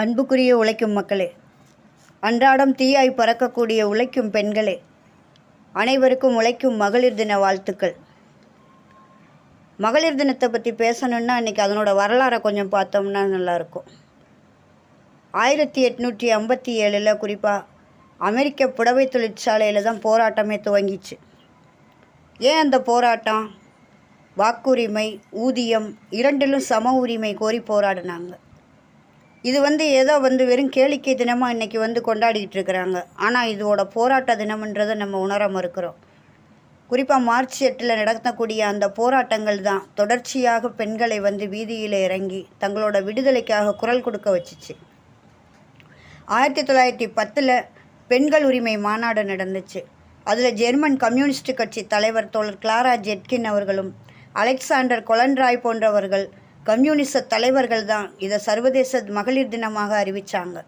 அன்புக்குரிய உழைக்கும் மக்களே, அன்றாடம் தீயாய் பறக்கக்கூடிய உழைக்கும் பெண்களே, அனைவருக்கும் உழைக்கும் மகளிர் தின வாழ்த்துக்கள். மகளிர் தினத்தை பற்றி பேசணுன்னா இன்றைக்கி அதனோட வரலாறை கொஞ்சம் பார்த்தோம்னா நல்லாயிருக்கும். 1857 குறிப்பாக அமெரிக்க புடவை தொழிற்சாலையில் தான் போராட்டமே துவங்கிச்சு. ஏன் அந்த போராட்டம்? வாக்குரிமை, ஊதியம் இரண்டிலும் சம உரிமை கோரி போராடினாங்க. இது ஏதோ வெறும் கேளிக்கை தினமாக இன்றைக்கி கொண்டாடிக்கிட்டு இருக்கிறாங்க. ஆனால் இதோட போராட்ட தினம்ன்றதை நம்ம உணர மறுக்கிறோம். குறிப்பாக மார்ச் 8 நடத்தக்கூடிய அந்த போராட்டங்கள் தான் தொடர்ச்சியாக பெண்களை வீதியில் இறங்கி தங்களோட விடுதலைக்காக குரல் கொடுக்க வச்சிச்சு. 1910 பெண்கள் உரிமை மாநாடு நடந்துச்சு. அதில் ஜெர்மன் கம்யூனிஸ்ட் கட்சி தலைவர் தோழர் கிளாரா ஜெட்கின் அவர்களும் அலெக்சாண்டர் கொலன்ராய் போன்றவர்கள் கம்யூனிச தலைவர்கள் தான் இதை சர்வதேச மகளிர் தினமாக அறிவித்தாங்க.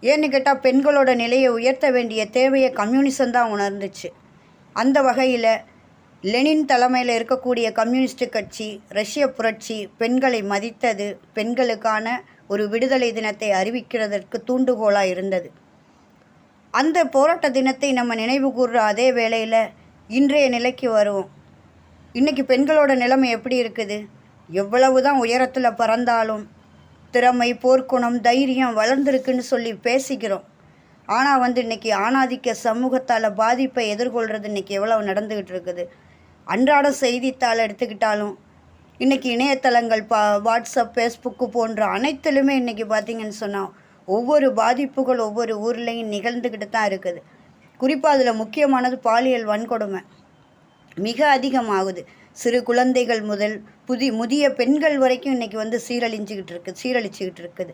ஏன்னு கேட்டால் பெண்களோட நிலையை உயர்த்த வேண்டிய தேவையை கம்யூனிசம் தான் உணர்ந்துச்சு. அந்த வகையில் லெனின் தலைமையில் இருக்கக்கூடிய கம்யூனிஸ்ட் கட்சி ரஷ்ய புரட்சி பெண்களை மதித்தது, பெண்களுக்கான ஒரு விடுதலை தினத்தை அறிவிக்கிறதற்கு தூண்டுகோலாக இருந்தது. அந்த போராட்ட தினத்தை நம்ம நினைவு கூறுற அதே வேளையில் இன்றைய நிலைக்கு வருவோம். இன்றைக்கி பெண்களோட நிலைமை எப்படி இருக்குது? எவ்வளவு தான் உயரத்தில் பறந்தாலும் திறமை, போர்க்குணம், தைரியம் வளர்ந்துருக்குன்னு சொல்லி பேசிக்கிறோம். ஆனால் இன்றைக்கி ஆணாதிக்க சமூகத்தால் பாதிப்பை எதிர்கொள்கிறது இன்றைக்கி எவ்வளவு நடந்துக்கிட்டு இருக்குது. அன்றாட செய்தித்தாள் எடுத்துக்கிட்டாலும் இன்றைக்கி இணையதளங்கள், வாட்ஸ்அப், ஃபேஸ்புக்கு போன்ற அனைத்திலுமே இன்றைக்கி பார்த்திங்கன்னு சொன்னால் ஒவ்வொரு பாதிப்புகள் ஒவ்வொரு ஊர்லேயும் நிகழ்ந்துக்கிட்டு தான் இருக்குது. குறிப்பாக அதில் முக்கியமானது பாலியல் வன்கொடுமை மிக அதிகமாகுது. சிறு குழந்தைகள் முதல் முதிய பெண்கள் வரைக்கும் இன்றைக்கி சீரழிச்சிக்கிட்டு இருக்குது.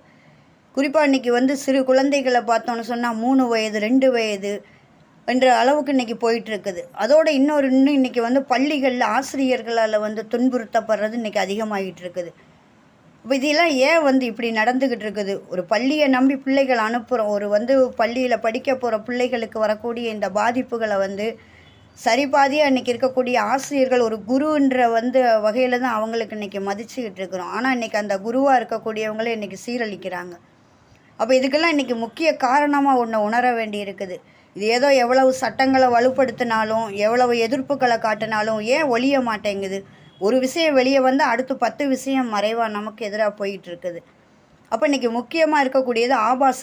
குறிப்பாக இன்றைக்கி சிறு குழந்தைகளை பார்த்தோன்னு சொன்னால் 3 வயது 2 வயது என்ற அளவுக்கு இன்றைக்கி போயிட்டுருக்குது. அதோடு இன்னும் இன்றைக்கி பள்ளிகளில் ஆசிரியர்களால் துன்புறுத்தப்படுறது இன்றைக்கி அதிகமாகிட்டு இருக்குது. இப்போ இதெல்லாம் ஏன் இப்படி நடந்துக்கிட்டு இருக்குது? ஒரு பள்ளியை நம்பி பிள்ளைகள் அனுப்புகிறோம். ஒரு பள்ளியில் படிக்க போகிற பிள்ளைகளுக்கு வரக்கூடிய இந்த பாதிப்புகளை சரிபாதியாக இன்றைக்கி இருக்கக்கூடிய ஆசிரியர்கள் ஒரு குருன்ற வகையில் தான் அவங்களுக்கு இன்றைக்கி மதிச்சுக்கிட்டு இருக்கிறோம். ஆனால் இன்றைக்கி அந்த குருவாக இருக்கக்கூடியவங்களே இன்றைக்கி சீரழிக்கிறாங்க. அப்போ இதுக்கெல்லாம் இன்றைக்கி முக்கிய காரணமாக ஒன்று உணர வேண்டி இருக்குது. இது ஏதோ எவ்வளவு சட்டங்களை வலுப்படுத்தினாலும் எவ்வளவு எதிர்ப்புகளை காட்டினாலும் ஏன் ஒழிய மாட்டேங்குது? ஒரு விஷயம் வெளியே அடுத்து 10 விஷயம் மறைவாக நமக்கு எதிராக போயிட்டுருக்குது. அப்போ இன்றைக்கி முக்கியமாக இருக்கக்கூடியது ஆபாச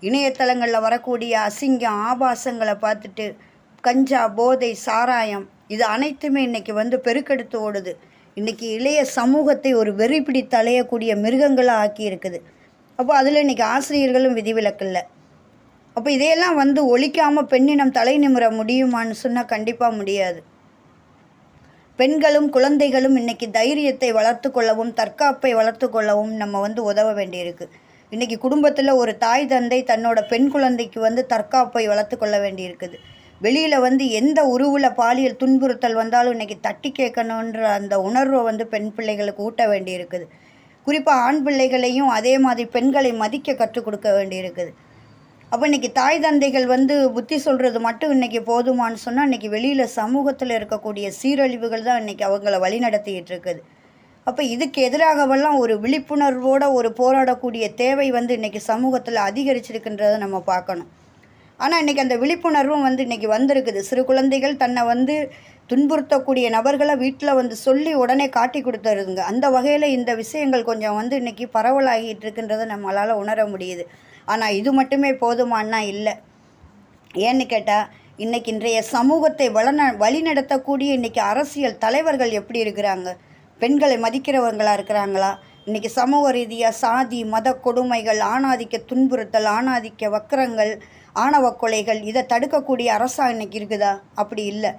இணையதளங்களில் வரக்கூடிய அசிங்கம், ஆபாசங்களை பார்த்துட்டு கஞ்சா, போதை, சாராயம் இது அனைத்துமே இன்றைக்கி பெருக்கெடுத்து ஓடுது. இன்றைக்கி இளைய சமூகத்தை ஒரு வெறி பிடித்து அலையக்கூடிய மிருகங்களாக ஆக்கி இருக்குது. அப்போ அதில் இன்றைக்கி ஆசிரியர்களும் விதிவிலக்கில்லை. அப்போ இதையெல்லாம் ஒழிக்காமல் பெண்ணினம் தலை நிமிர முடியுமான்னு சொன்னால் கண்டிப்பாக முடியாது. பெண்களும் குழந்தைகளும் இன்றைக்கி தைரியத்தை வளர்த்து கொள்ளவும் தற்காப்பை வளர்த்து கொள்ளவும் நம்ம உதவ வேண்டியிருக்கு. இன்றைக்கி குடும்பத்தில் ஒரு தாய் தந்தை தன்னோட பெண் குழந்தைக்கு தற்காப்பை வளர்த்து கொள்ள வேண்டியிருக்குது. வெளியில் எந்த உருவில் பாலியல் துன்புறுத்தல் வந்தாலும் இன்றைக்கி தட்டி கேட்கணுன்ற அந்த உணர்வை பெண் பிள்ளைகளுக்கு ஊட்ட வேண்டியிருக்குது. குறிப்பாக ஆண் பிள்ளைகளையும் அதே மாதிரி பெண்களை மதிக்க கற்றுக் கொடுக்க வேண்டியிருக்குது. அப்போ இன்றைக்கி தாய் தந்தைகள் புத்தி சொல்கிறது மட்டும் இன்றைக்கி போதுமானு சொன்னால் இன்றைக்கி வெளியில் சமூகத்தில் இருக்கக்கூடிய சீரழிவுகள் தான் இன்றைக்கி அவங்கள வழிநடத்திக்கிட்டு இருக்குது. அப்போ இதுக்கு எதிராகவெல்லாம் ஒரு விழிப்புணர்வோடு ஒரு போராடக்கூடிய தேவை இன்றைக்கி சமூகத்தில் அதிகரிச்சிருக்குன்றதை நம்ம பார்க்கணும். ஆனால் இன்றைக்கி அந்த விழிப்புணர்வும் இன்றைக்கி வந்திருக்குது. சிறு குழந்தைகள் தன்னை துன்புறுத்தக்கூடிய நபர்களை வீட்டில் சொல்லி உடனே காட்டி கொடுத்துருதுங்க. அந்த வகையில் இந்த விஷயங்கள் கொஞ்சம் இன்றைக்கி பரவலாகிட்டு இருக்குன்றதை நம்மளால் உணர முடியுது. ஆனால் இது மட்டுமே போதுமானா இல்லை. ஏன்னு கேட்டால் இன்றைய சமூகத்தை வழிநடத்தக்கூடிய இன்றைக்கி அரசியல் தலைவர்கள் எப்படி இருக்கிறாங்க? பெண்களை மதிக்கிறவங்களாக இருக்கிறாங்களா? இன்றைக்கி சமூக ரீதியாக சாதி, மத கொடுமைகள், ஆணாதிக்க துன்புறுத்தல், ஆணாதிக்க வக்கரங்கள், ஆணவ கொலைகள் இதை தடுக்கக்கூடிய அரசாங்கம் இன்றைக்கி இருக்குதா? அப்படி இல்லை.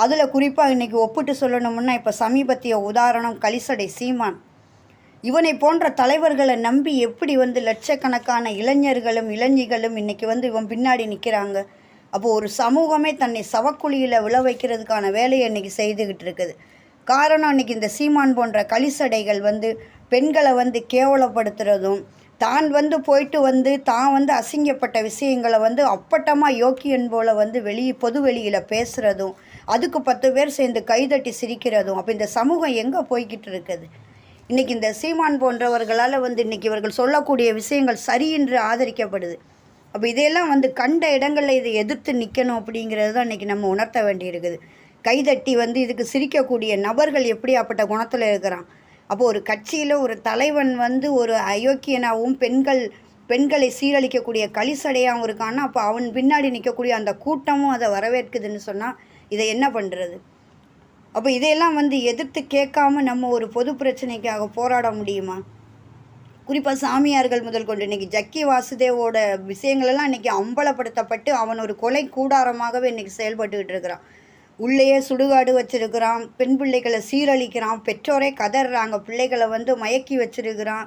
அதில் குறிப்பாக இன்றைக்கி ஒப்பிட்டு சொல்லணும்னா இப்போ சமீபத்திய உதாரணம் கலிசடை சீமான். இவனை போன்ற தலைவர்களை நம்பி எப்படி லட்சக்கணக்கான இளைஞர்களும் இளைஞிகளும் இன்றைக்கி இவன் பின்னாடி நிற்கிறாங்க. அப்போது ஒரு சமூகமே தன்னை சவக்குழியில் விழ வைக்கிறதுக்கான வேலையை இன்றைக்கி செய்துக்கிட்டு இருக்குது. காரணம் இன்றைக்கி இந்த சீமான் போன்ற கலிசடைகள் பெண்களை கேவலப்படுத்துகிறதும் தான் போயிட்டு தான் அசிங்கப்பட்ட விஷயங்களை அப்பட்டமாக யோக்கியன் போல் பொது வெளியில் பேசுகிறதும் அதுக்கு 10 பேர் சேர்ந்து கைதட்டி சிரிக்கிறதும். அப்போ இந்த சமூகம் எங்கே போய்கிட்டு இருக்குது? இன்றைக்கி இந்த சீமான் போன்றவர்களால் வந்து இன்றைக்கி இவர்கள் சொல்லக்கூடிய விஷயங்கள் சரி என்று ஆதரிக்கப்படுது. அப்போ இதையெல்லாம் வந்து கண்ட இடங்களில் இதை எதிர்த்து நிற்கணும் அப்படிங்கிறது தான் இன்றைக்கி நம்ம உணர்த்த வேண்டியிருக்குது. கைதட்டி வந்து இதுக்கு சிரிக்கக்கூடிய நபர்கள் எப்படியாப்பட்ட குணத்தில் இருக்கிறான். அப்போ ஒரு கட்சியில் ஒரு தலைவன் வந்து ஒரு அயோக்கியனாகவும் பெண்களை சீரழிக்கக்கூடிய களிசடையாகவும் இருக்கான்னா, அப்போ அவன் பின்னாடி நிற்கக்கூடிய அந்த கூட்டமும் அதை வரவேற்குதுன்னு சொன்னால் இதை என்ன பண்ணுறது? அப்போ இதையெல்லாம் வந்து எதிர்த்து கேட்காம நம்ம ஒரு பொது பிரச்சனைக்காக போராட முடியுமா? குறிப்பாக சாமியார்கள் முதல் கொண்டு இன்றைக்கி ஜக்கி வாசுதேவோட விஷயங்களெல்லாம் இன்றைக்கி அம்பலப்படுத்தப்பட்டு அவன் ஒரு கொலை கூடாரமாகவே இன்றைக்கி செயல்பட்டுக்கிட்டு இருக்கிறான். உள்ளேயே சுடுகாடு வச்சுருக்கிறான், பெண் பிள்ளைகளை சீரழிக்கிறான், பெற்றோரே கதறாங்க, பிள்ளைகளை வந்து மயக்கி வச்சுருக்கிறான்.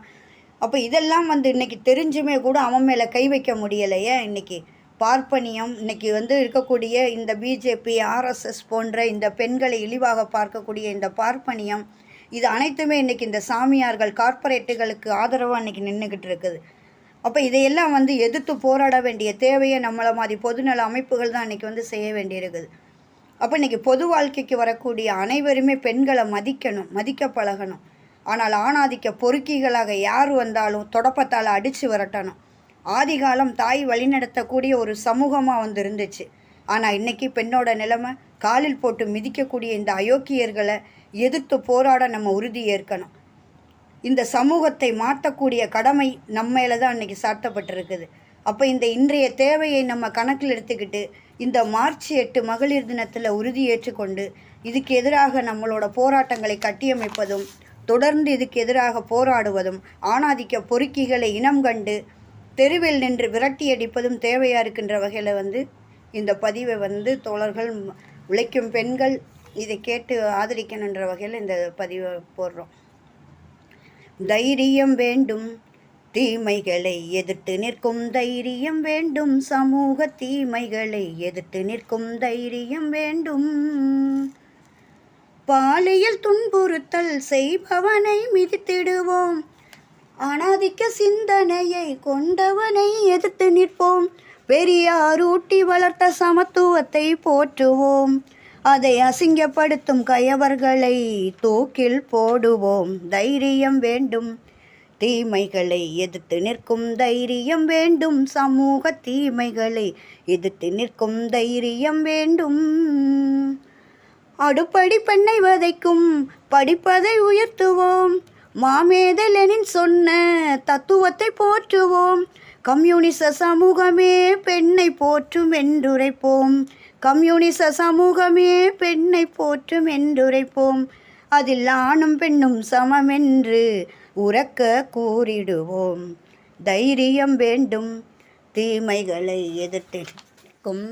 அப்போ இதெல்லாம் வந்து இன்றைக்கி தெரிஞ்சுமே கூட அவன் மேலே கை வைக்க முடியலையே. இன்றைக்கி பார்ப்பனியம் இன்றைக்கி வந்து இருக்கக்கூடிய இந்த பிஜேபி, ஆர்எஸ்எஸ் போன்ற இந்த பெண்களை இழிவாக பார்க்கக்கூடிய இந்த பார்ப்பனியம், இது அனைத்துமே இன்றைக்கி இந்த சாமியார்கள் கார்ப்பரேட்டுகளுக்கு ஆதரவாக இன்றைக்கி நின்றுக்கிட்டு இருக்குது. அப்போ இதையெல்லாம் வந்து எதிர்த்து போராட வேண்டிய தேவையை நம்மளை மாதிரி பொதுநல அமைப்புகள் தான் இன்றைக்கி வந்து செய்ய வேண்டியிருக்குது. அப்போ இன்றைக்கி பொது வாழ்க்கைக்கு வரக்கூடிய அனைவருமே பெண்களை மதிக்கணும், மதிக்க பழகணும். ஆனால் ஆணாதிக்க பொறுக்கிகளாக யார் வந்தாலும் தொடப்பத்தால் அடித்து விரட்டணும். ஆதிகாலம் தாய் வழிநடத்தக்கூடிய ஒரு சமூகமாக வந்து இருந்துச்சு. ஆனால் இன்றைக்கி பெண்ணோட நிலைமை காலில் போட்டு மிதிக்கக்கூடிய இந்த அயோக்கியர்களை எதிர்த்து போராட நம்ம உறுதி ஏற்கணும். இந்த சமூகத்தை மாற்றக்கூடிய கடமை நம்ம மேலே தான் இன்றைக்கி சாட்டப்பட்டிருக்குது. அப்போ இந்த இன்றைய தேவையை நம்ம கணக்கில் எடுத்துக்கிட்டு இந்த மார்ச் 8 மகளிர் தினத்தில் உறுதி ஏற்றுக்கொண்டு இதுக்கு எதிராக நம்மளோட போராட்டங்களை கட்டியமைப்பதும் தொடர்ந்து இதுக்கு எதிராக போராடுவதும் ஆணாதிக்க பொறுக்கிகளை இனம் கண்டு தெருவில் நின்று விரட்டி அடிப்பதும் தேவையாக இருக்கின்ற வகையில் வந்து இந்த பதிவை வந்து தோழர்கள் உழைக்கும் பெண்கள் இதை கேட்டு ஆதரிக்கணுன்ற வகையில் இந்த பதிவை போடுறோம். தைரியம் வேண்டும், தீமைகளை எதிர்த்து நிற்கும் தைரியம் வேண்டும், சமூக தீமைகளை எதிர்த்து நிற்கும் தைரியம் வேண்டும். பாலியல் துன்புறுத்தல் செய்பவனை மிதித்திடுவோம், அனாதிக்க சிந்தனையை கொண்டவனை எதிர்த்து நிற்போம். பெரியார் ஊட்டி வளர்த்த சமத்துவத்தை போற்றுவோம், அதை அசிங்கப்படுத்தும் கயவர்களை தூக்கில் போடுவோம். தைரியம் வேண்டும், தீமைகளை எதிர்த்து நிற்கும் தைரியம் வேண்டும், சமூக தீமைகளை எதிர்த்து நிற்கும் தைரியம் வேண்டும். அடுப்படி பெண்ணை வதைக்கும் படிப்பதை உயர்த்துவோம், மாமேத லெனின் சொன்ன தத்துவத்தை போற்றுவோம். கம்யூனிச சமூகமே பெண்ணை போற்றும் என்றுரைப்போம், கம்யூனிச சமூகமே பெண்ணை போற்றும் என்றுரைப்போம். அதில் ஆணும் பெண்ணும் சமமென்று உரக்க கூறிடுவோம். தைரியம் வேண்டும், தீமைகளை எதிர்த்து நிற்கும்